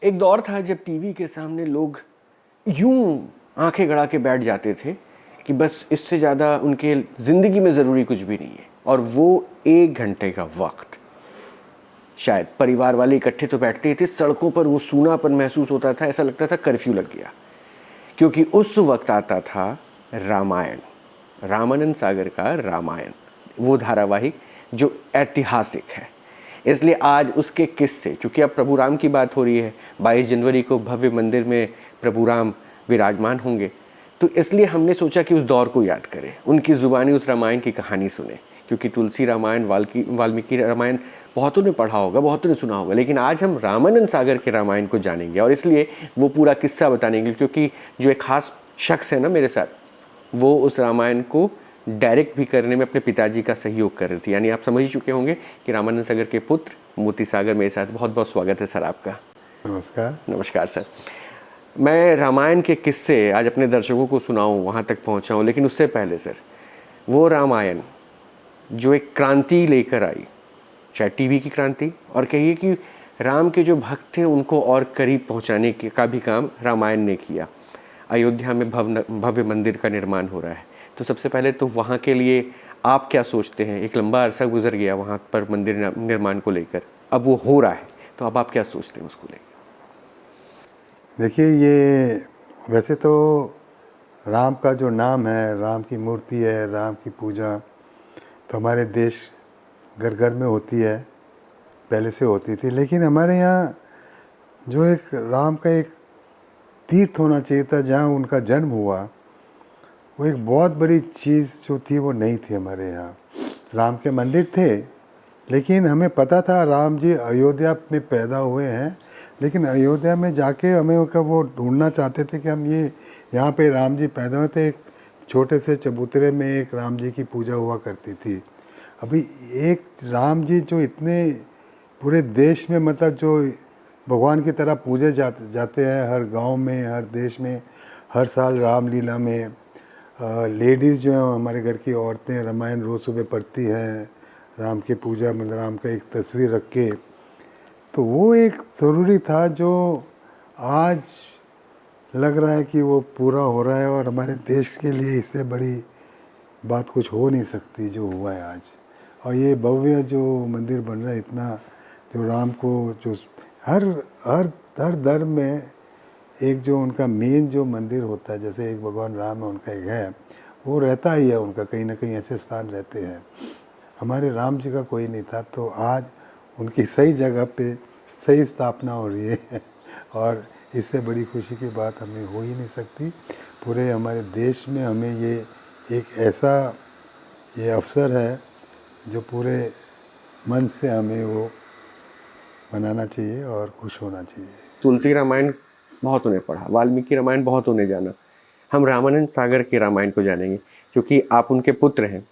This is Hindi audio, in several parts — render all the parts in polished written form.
एक दौर था जब टीवी के सामने लोग यूं आंखें गड़ा के बैठ जाते थे कि बस इससे ज़्यादा उनके ज़िंदगी में ज़रूरी कुछ भी नहीं है। और वो 1 घंटे का वक्त शायद परिवार वाले इकट्ठे तो बैठते ही थे, सड़कों पर वो सूनापन महसूस होता था, ऐसा लगता था कर्फ्यू लग गया। क्योंकि उस वक्त आता था रामायण, रामानंद सागर का रामायण, वो धारावाहिक जो ऐतिहासिक है। इसलिए आज उसके किस्से, क्योंकि अब प्रभु राम की बात हो रही है, 22 जनवरी को भव्य मंदिर में प्रभु राम विराजमान होंगे, तो इसलिए हमने सोचा कि उस दौर को याद करें, उनकी ज़ुबानी उस रामायण की कहानी सुने। क्योंकि तुलसी रामायण, वाल्मीकि रामायण बहुतों ने पढ़ा होगा, बहुतों ने सुना होगा, लेकिन आज हम रामानंद सागर के रामायण को जानेंगे। और इसलिए वो पूरा किस्सा बतानेंगे, क्योंकि जो एक खास शख्स है ना मेरे साथ, वो उस रामायण को डायरेक्ट भी करने में अपने पिताजी का सहयोग कर रही थी। यानी आप समझ ही चुके होंगे कि रामानंद सागर के पुत्र मोती सागर मेरे साथ। बहुत बहुत स्वागत है सर आपका। नमस्कार। नमस्कार सर। मैं रामायण के किस्से आज अपने दर्शकों को सुनाऊं, वहाँ तक पहुँचाऊँ, लेकिन उससे पहले सर, वो रामायण जो एक क्रांति लेकर आई, चाहे टीवी की क्रांति, और कहिए कि राम के जो भक्त थे उनको और करीब पहुँचाने का भी काम रामायण ने किया। अयोध्या में भव्य मंदिर का निर्माण हो रहा है, तो सबसे पहले तो वहाँ के लिए आप क्या सोचते हैं? एक लंबा अरसा गुजर गया वहाँ पर मंदिर निर्माण को लेकर, अब वो हो रहा है, तो अब आप क्या सोचते हैं उसको लेकर? देखिए, ये वैसे तो राम का जो नाम है, राम की मूर्ति है, राम की पूजा तो हमारे देश घर घर में होती है, पहले से होती थी। लेकिन हमारे यहाँ जो एक राम का एक तीर्थ होना चाहिए था, जहाँ उनका जन्म हुआ, वो एक बहुत बड़ी चीज़ जो थी वो नहीं थी हमारे यहाँ। राम के मंदिर थे, लेकिन हमें पता था राम जी अयोध्या में पैदा हुए हैं, लेकिन अयोध्या में जाके हमें वो ढूंढना चाहते थे कि हम ये यहाँ पे राम जी पैदा हुए थे। एक छोटे से चबूतरे में एक राम जी की पूजा हुआ करती थी। अभी एक राम जी जो इतने पूरे देश में, मतलब जो भगवान की तरह पूजे जाते हैं, हर गांव में, हर देश में, हर साल रामलीला में लेडीज़ जो हैं, हमारे घर की औरतें रामायण रोज़ सुबह पढ़ती हैं, राम की पूजा, मतलब राम का एक तस्वीर रख के। तो वो एक ज़रूरी था जो आज लग रहा है कि वो पूरा हो रहा है। और हमारे देश के लिए इससे बड़ी बात कुछ हो नहीं सकती जो हुआ है आज। और ये भव्य जो मंदिर बन रहा है, इतना जो राम को जो हर हर हर धर्म में एक जो उनका मेन जो मंदिर होता है, जैसे एक भगवान राम है, उनका एक है, वो रहता ही है उनका, कहीं ना कहीं ऐसे स्थान रहते हैं। हमारे राम जी का कोई नहीं था, तो आज उनकी सही जगह पे सही स्थापना हो रही है। और इससे बड़ी खुशी की बात हमें हो ही नहीं सकती। पूरे हमारे देश में हमें ये एक ऐसा ये अवसर है जो पूरे मन से हमें वो मनाना चाहिए और खुश होना चाहिए। तुलसी रामायण बहुतों ने पढ़ा, वाल्मीकि रामायण बहुतों ने जाना, हम रामानंद सागर के रामायण को जानेंगे, क्योंकि आप उनके पुत्र हैं।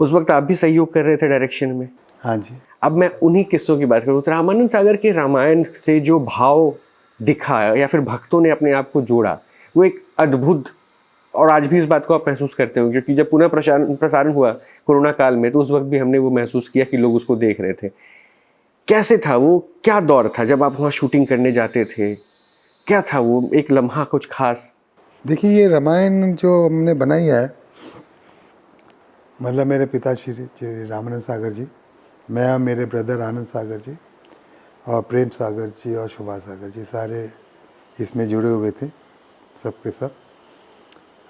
उस वक्त आप भी सहयोग कर रहे थे डायरेक्शन में। हाँ जी। अब मैं उन्हीं किस्सों की बात करूँ तो रामानंद सागर के रामायण से जो भाव दिखा या फिर भक्तों ने अपने आप को जोड़ा, वो एक अद्भुत, और आज भी इस बात को आप महसूस करते हो, क्योंकि जब पुनः प्रसारण हुआ कोरोना काल में, तो उस वक्त भी हमने वो महसूस किया कि लोग उसको देख रहे थे। कैसे था वो, क्या दौर था जब आप वहाँ शूटिंग करने जाते थे? क्या था वो एक लम्हा कुछ खास? देखिए, ये रामायण जो हमने बनाई है, मतलब मेरे पिता श्री रामानंद सागर जी, मैं और मेरे ब्रदर आनंद सागर जी और प्रेम सागर जी और सुभाष सागर जी, सारे इसमें जुड़े हुए थे, सब के सब।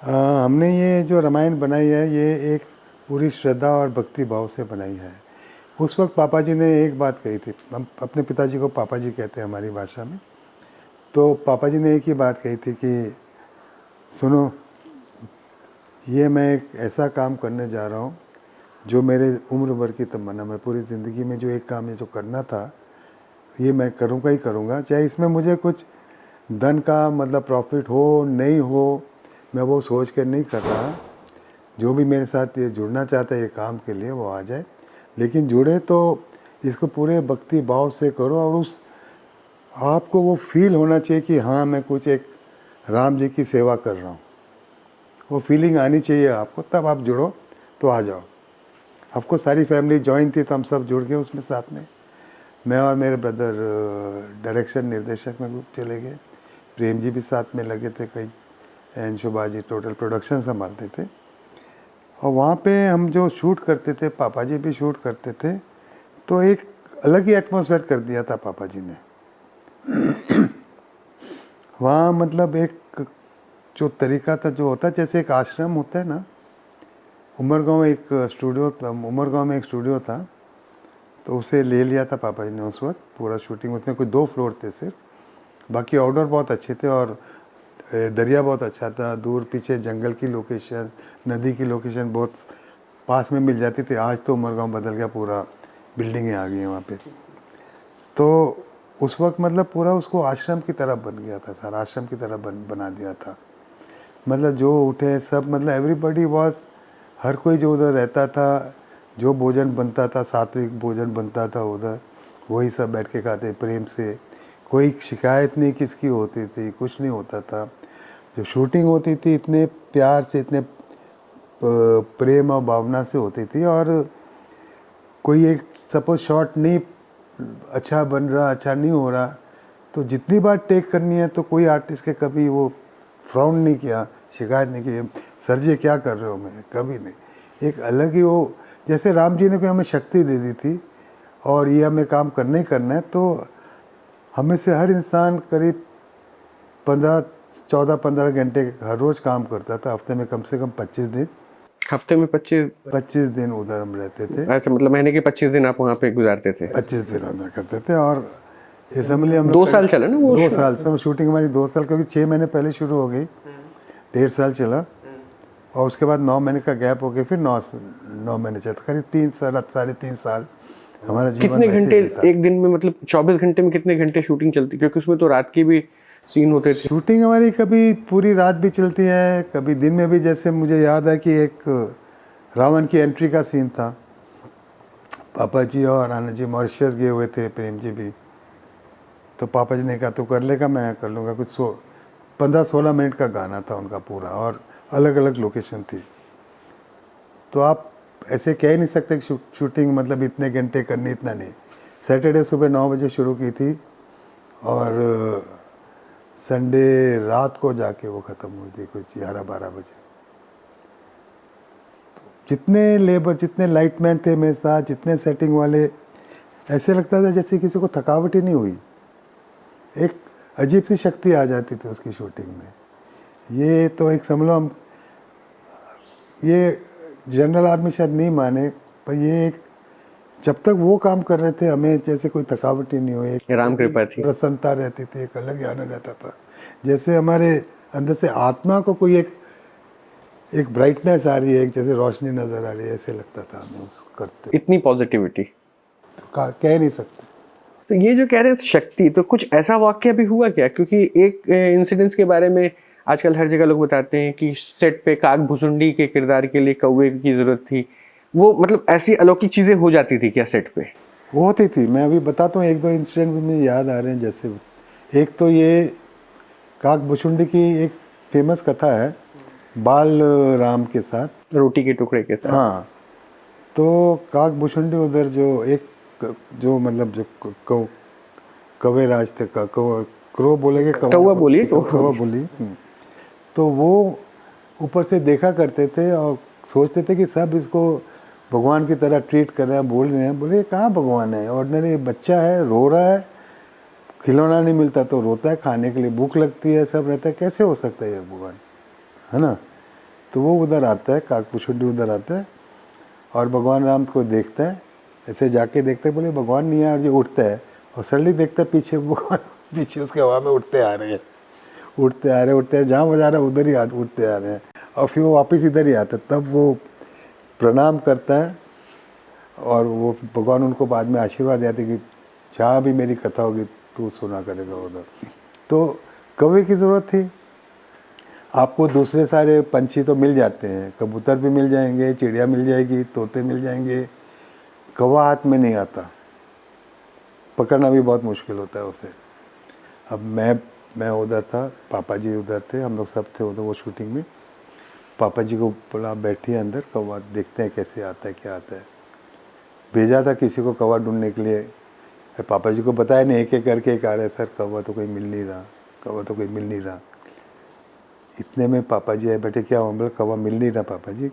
हमने ये जो रामायण बनाई है, ये एक पूरी श्रद्धा और भक्ति भाव से बनाई है। उस वक्त पापा जी ने एक बात कही थी, हम अपने पिताजी को पापा जी कहते हैं हमारी भाषा में। तो पापा जी ने एक ही बात कही थी कि सुनो, ये मैं एक ऐसा काम करने जा रहा हूँ जो मेरे उम्र भर की तमन्ना, मैं पूरी ज़िंदगी में जो एक काम ये जो करना था, ये मैं करूँगा ही करूँगा, चाहे इसमें मुझे कुछ धन का मतलब प्रॉफिट हो नहीं हो, मैं वो सोच कर नहीं कर रहा। जो भी मेरे साथ ये जुड़ना चाहता है ये काम के लिए, वो आ जाए, लेकिन जुड़े तो इसको पूरे भक्ति भाव से करो। और उस आपको वो फील होना चाहिए कि हाँ, मैं कुछ एक राम जी की सेवा कर रहा हूँ, वो फीलिंग आनी चाहिए आपको, तब आप जुड़ो तो आ जाओ। आपको सारी फैमिली ज्वाइन थी, तो हम सब जुड़ गए उसमें साथ में। मैं और मेरे ब्रदर डायरेक्शन निर्देशक में ग्रुप चले गए, प्रेम जी भी साथ में लगे थे कई, and Shobha ji total production संभालते थे। और वहाँ पे हम जो शूट करते थे, पापा जी भी शूट करते थे, तो एक अलग ही एटमॉस्फेयर कर दिया था पापा जी ने। वहाँ मतलब एक जो तरीका था, जो होता है जैसे एक आश्रम होता है ना, उमरगांव में एक स्टूडियो था, तो उसे ले लिया था पापा जी ने उस वक्त पूरा शूटिंग। उसमें कोई 2 फ्लोर थे सिर्फ, बाकी आउटडोर बहुत अच्छे थे और दरिया बहुत अच्छा था, दूर पीछे जंगल की लोकेशन, नदी की लोकेशन बहुत पास में मिल जाती थी। आज तो उमरगांव बदल गया, पूरा बिल्डिंगें आ गई हैं वहाँ पे। तो उस वक्त मतलब पूरा उसको आश्रम की तरह बन गया था, सारा आश्रम की तरह बना दिया था। मतलब जो उठे सब, मतलब एवरीबॉडी वॉज, हर कोई जो उधर रहता था, जो भोजन बनता था, सात्विक भोजन बनता था उधर, वही सब बैठ के खाते प्रेम से। कोई शिकायत नहीं किसकी होती थी, कुछ नहीं होता था। जो शूटिंग होती थी इतने प्यार से, इतने प्रेम और भावना से होती थी। और कोई एक सपोज शॉट नहीं अच्छा बन रहा, अच्छा नहीं हो रहा, तो जितनी बार टेक करनी है तो कोई आर्टिस्ट के कभी वो फ्राउन नहीं किया, शिकायत नहीं की, सर जी क्या कर रहे हो, मैं कभी नहीं। एक अलग ही वो, जैसे राम जी ने कोई हमें शक्ति दे दी थी और ये हमें काम करना ही करना है, तो हमें से हर इंसान करीब 14-15 घंटे हर रोज़ काम करता था। हफ्ते में कम से कम 25 दिन, हफ्ते में 25 दिन उधर हम रहते थे। ऐसे, मतलब महीने के 25 दिन आप वहाँ पे गुजारते थे? 25 दिन हम करते थे। और ये समझ लिया हम 2 साल चला ना वो? 2 साल सब शूटिंग हमारी 2 साल, कभी 6 महीने पहले शुरू हो गई, 1.5 साल चला, और उसके बाद 9 महीने का गैप हो गया, फिर 9 महीने चलता, करीब 3 साल, 3.5 साल हमारा जीवन। कितने घंटे एक दिन में, मतलब 24 घंटे में कितने घंटे शूटिंग चलती? क्योंकि उसमें तो रात की भी सीन होते थे। शूटिंग हमारी कभी पूरी रात भी चलती है, कभी दिन में भी। जैसे मुझे याद है कि एक रावण की एंट्री का सीन था, पापा जी और आनंद जी मॉरिशस गए हुए थे, प्रेम जी भी, तो पापा जी ने कहा तू कर लेगा, मैं कर लूँगा। कुछ 15-16 मिनट का गाना था उनका पूरा, और अलग अलग लोकेशन थी। तो आप ऐसे कह ही नहीं सकते कि शूटिंग मतलब इतने घंटे करनी, इतना नहीं। सैटरडे सुबह 9 बजे शुरू की थी और संडे रात को जाके वो ख़त्म हुई थी कुछ 11-12 बजे। तो जितने लेबर, जितने लाइटमैन थे मेरे साथ, जितने सेटिंग वाले, ऐसे लगता था जैसे किसी को थकावट ही नहीं हुई। एक अजीब सी शक्ति आ जाती थी उसकी शूटिंग में। ये तो एक समझ लो, हम ये जनरल आदमी शायद नहीं माने, पर ये एक, जब तक वो काम कर रहे थे हमें जैसे कोई थकावट ही नहीं हुई, एक राम कृपा थी, प्रसन्नता रहती थी, एक अलग ही आनंद रहता था। जैसे हमारे अंदर से आत्मा को कोई एक ब्राइटनेस आ रही है, एक जैसे रोशनी नज़र आ रही है, ऐसे लगता था हमें उस करते। इतनी पॉजिटिविटी तो कह नहीं सकते। तो ये जो कह रहे हैं शक्ति, तो कुछ ऐसा वाक्य भी हुआ क्या? क्योंकि एक इंसिडेंट्स के बारे में आजकल हर जगह लोग बताते हैं कि सेट पे काक भुसुंडी के किरदार के लिए कौवे की ज़रूरत थी। वो मतलब ऐसी अलौकिक चीज़ें हो जाती थी क्या सेट पे? वो होती थी, मैं अभी बताता हूँ, 1-2 इंसिडेंट भी मुझे याद आ रहे हैं। जैसे एक तो ये काक भुसुंडी की एक फेमस कथा है, बाल राम के साथ, रोटी के टुकड़े के साथ। हाँ, तो काक भुसुंडी उधर जो एक, जो मतलब जो कौवे राज थे, क्रो बोलेंगे, कौवा बोलिए, कौवा बोली। तो वो ऊपर से देखा करते थे और सोचते थे कि सब इसको भगवान की तरह ट्रीट कर रहे हैं, बोल रहे हैं। बोले कहाँ भगवान है, ऑर्डिनरी बच्चा है, रो रहा है, खिलौना नहीं मिलता तो रोता है, खाने के लिए भूख लगती है, सब रहता है, कैसे हो सकता है ये भगवान, है ना। तो वो उधर आता है, काक भुसुंडी उधर आता है और भगवान राम को देखता है, ऐसे जाके देखते हैं, बोले भगवान नहीं है, और ये उठता है और सडनली देखता है पीछे भगवान, पीछे उसके हवा में उठते आ रहे हैं, जहाँ बजा रहा है उधर ही उठते आ रहे हैं, और फिर वो वापस इधर ही आता है। तब वो प्रणाम करता है और वो भगवान उनको बाद में आशीर्वाद देते कि जहाँ भी मेरी कथा होगी तू सुना करेगा उधर। तो कौवे की ज़रूरत थी। आपको दूसरे सारे पंछी तो मिल जाते हैं, कबूतर भी मिल जाएंगे, चिड़िया मिल जाएगी, तोते मिल जाएंगे, कौवा हाथ में नहीं आता, पकड़ना भी बहुत मुश्किल होता है उसे। अब मैं उधर था, पापा जी उधर थे, हम लोग सब थे उधर वो शूटिंग में। पापा जी को बोला बैठिए अंदर, कौवा देखते हैं कैसे आता है, क्या आता है। भेजा था किसी को कौवा ढूंढने के लिए, पापा जी को बताया नहीं, एक एक करके एक आ रहा है, सर कौवा तो कोई मिल नहीं रहा, कौवा तो कोई मिल नहीं रहा। इतने में पापा जी आए, बेटे क्या हुआ? बोले कौवा मिल नहीं रहा पापा जी।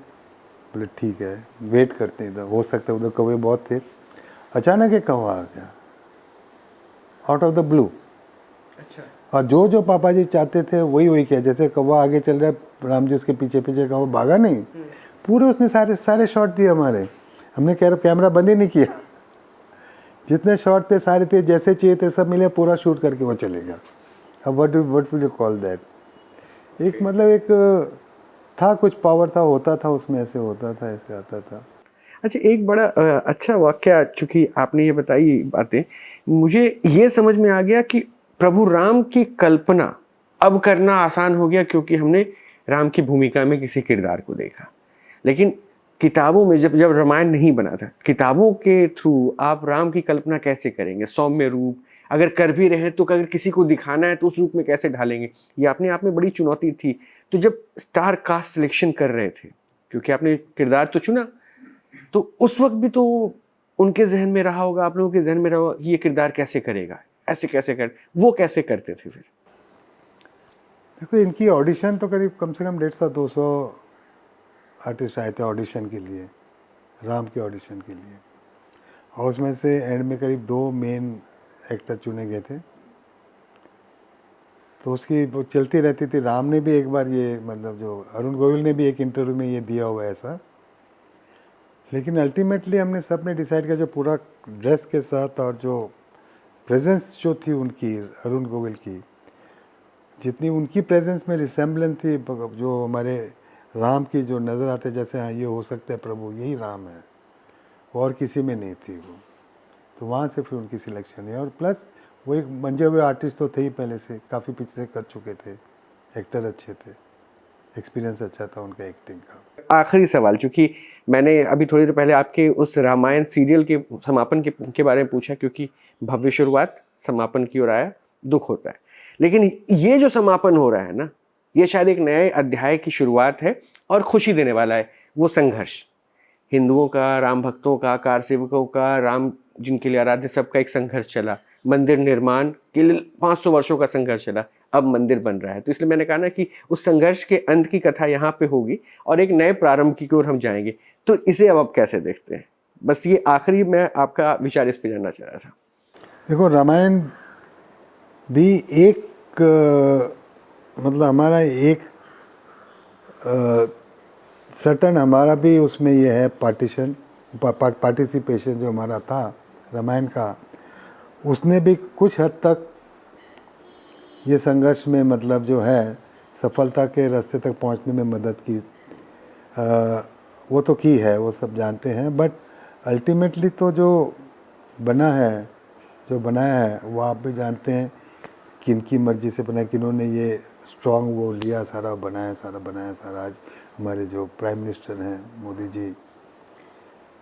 बोले ठीक है वेट करते हैं, हो सकता है उधर कौवे बहुत थे। अचानक एक कौवा आ गया आउट ऑफ द ब्लू। अच्छा। और जो जो पापा जी चाहते थे वही वही किया। जैसे कौवा आगे चल रहा है, राम जी उसके पीछे पीछे, कौवा भागा नहीं, पूरे उसने सारे शॉट दिए हमारे। हमने कैमरा बंद ही नहीं किया, जितने शॉट थे सारे थे, जैसे चाहिए थे सब मिले, पूरा शूट करके वो चले गया। अब what will you call that? एक मतलब एक था, कुछ पावर था, होता था उसमें, ऐसे होता था, ऐसे आता था। अच्छा, एक बड़ा अच्छा वाक्य, चूंकि आपने ये बताई बातें, मुझे ये समझ में आ गया कि प्रभु राम की कल्पना अब करना आसान हो गया, क्योंकि हमने राम की भूमिका में किसी किरदार को देखा। लेकिन किताबों में जब रामायण नहीं बना था, किताबों के थ्रू आप राम की कल्पना कैसे करेंगे? सौम्य रूप, अगर कर भी रहे तो अगर किसी को दिखाना है तो उस रूप में कैसे ढालेंगे? ये अपने आप में बड़ी चुनौती थी। तो जब स्टार कास्ट सिलेक्शन कर रहे थे, क्योंकि आपने किरदार तो चुना, तो उस वक्त भी तो उनके जहन में रहा होगा, आप लोगों के जहन में रहा होगा, ये किरदार कैसे करेगा, ऐसे कैसे कर, वो कैसे करते थे फिर? देखो इनकी ऑडिशन तो करीब कम से कम 150-200 आर्टिस्ट आए थे ऑडिशन के लिए, राम के ऑडिशन के लिए। और उसमें से एंड में करीब 2 मेन एक्टर चुने गए थे। तो उसकी वो चलती रहती थी। राम ने भी एक बार ये, मतलब जो अरुण गोविल ने भी एक इंटरव्यू में ये दिया हुआ है ऐसा। लेकिन अल्टीमेटली हमने सब ने डिसाइड किया, जो पूरा ड्रेस के साथ और जो प्रेजेंस जो थी उनकी, अरुण गोविल की, जितनी उनकी प्रेजेंस में रिसेम्बलेंस थी, जो हमारे राम की जो नज़र आते, जैसे हाँ ये हो सकता है प्रभु यही राम है, और किसी में नहीं थी वो। तो वहाँ से फिर उनकी सिलेक्शन है। और प्लस वो एक मंजे हुए आर्टिस्ट तो थे ही पहले से, काफ़ी पिक्चरें कर चुके थे, एक्टर अच्छे थे, एक्सपीरियंस अच्छा था उनका एक्टिंग का। आखिरी सवाल, चूंकि मैंने अभी थोड़ी देर पहले आपके उस रामायण सीरियल के समापन के बारे में पूछा, क्योंकि भव्य शुरुआत समापन की ओर आया, दुख होता है। लेकिन ये जो समापन हो रहा है ना, ये शायद एक नए अध्याय की शुरुआत है और खुशी देने वाला है। वो संघर्ष, हिंदुओं का, राम भक्तों का, कार सेवकों का, राम जिनके लिए आराध्य, सबका एक संघर्ष चला। मंदिर निर्माण के लिए 500 वर्षों का संघर्ष चला, अब मंदिर बन रहा है। तो इसलिए मैंने कहा ना कि उस संघर्ष के अंत की कथा यहाँ पे होगी और एक नए प्रारंभ की ओर हम जाएंगे। तो इसे अब आप कैसे देखते हैं? बस ये आखिरी मैं आपका विचार इस पे जानना चाह रहा था। देखो रामायण भी एक मतलब हमारा एक सर्टन, हमारा भी उसमें ये है पार्टिसिपेशन जो हमारा था रामायण का, उसने भी कुछ हद तक ये संघर्ष में, मतलब जो है, सफलता के रास्ते तक पहुंचने में मदद की। वो तो की है, वो सब जानते हैं। बट अल्टीमेटली तो जो बना है, जो बनाया है, वो आप भी जानते हैं किनकी मर्जी से बना, किन्होंने ये स्ट्रॉन्ग वो लिया, सारा बनाया सारा। आज हमारे जो प्राइम मिनिस्टर हैं मोदी जी,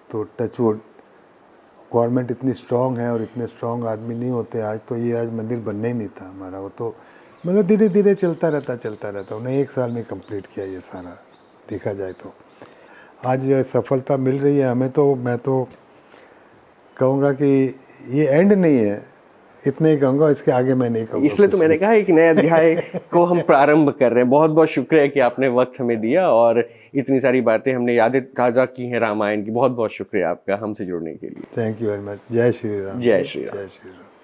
तो टचवुड गवर्नमेंट इतनी स्ट्रॉन्ग है, और इतने स्ट्रॉन्ग आदमी नहीं होते आज, तो ये आज मंदिर बनना ही नहीं था हमारा। वो तो मतलब धीरे धीरे चलता रहता। उन्हें 1 साल में कंप्लीट किया ये सारा, देखा जाए तो। आज सफलता मिल रही है हमें, तो मैं तो कहूँगा कि ये एंड नहीं है, इतना ही कहूँगा, इसके आगे मैं नहीं कहूँगा। इसलिए तो मैंने कहा एक नए अध्याय को हम प्रारंभ कर रहे हैं। बहुत बहुत शुक्रिया कि आपने वक्त हमें दिया और इतनी सारी बातें, हमने यादें ताज़ा की हैं रामायण की। बहुत बहुत शुक्रिया आपका हमसे जुड़ने के लिए। Thank you very much. जय श्री राम। जय श्री राम। जय श्री राम।